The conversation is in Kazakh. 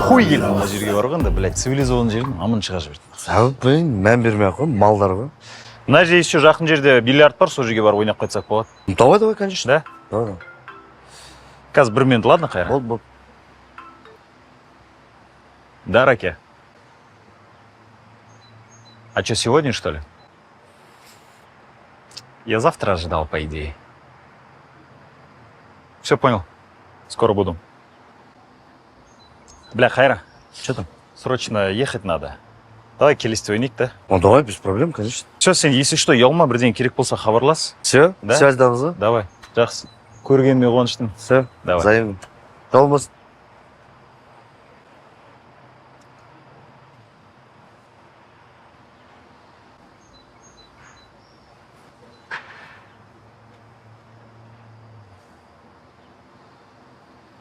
Хуй келді ана жерге барғанда, блядь, цивилизованный жерден аман шыға жіберді. Сәбіп блин, мән бермей ақ қой, малдар ғой. Мына жерде еще жақын жерде бильярд бар, сол жерге барып ойнап қайтсақ болады. Давай, конечно. Да? Давай. Қазір 1 минут, ладно, Хайра? Бол. Да, Раке? А что, сегодня, что ли? Я завтра ожидал, по идее. Все понял. Скоро буду. Бля, Хайра, Что там? срочно ехать надо. Давай келесте ойнайық, да? Ну, давай, без проблем, конечно. Все, сен, если что, ұялма, бірден керек болса хабарлас. Все? Да? Связь дамыз ба? Давай, жақсы. Көргеніме қуаныштымын. Все, Давай. взаимно. Болмасын.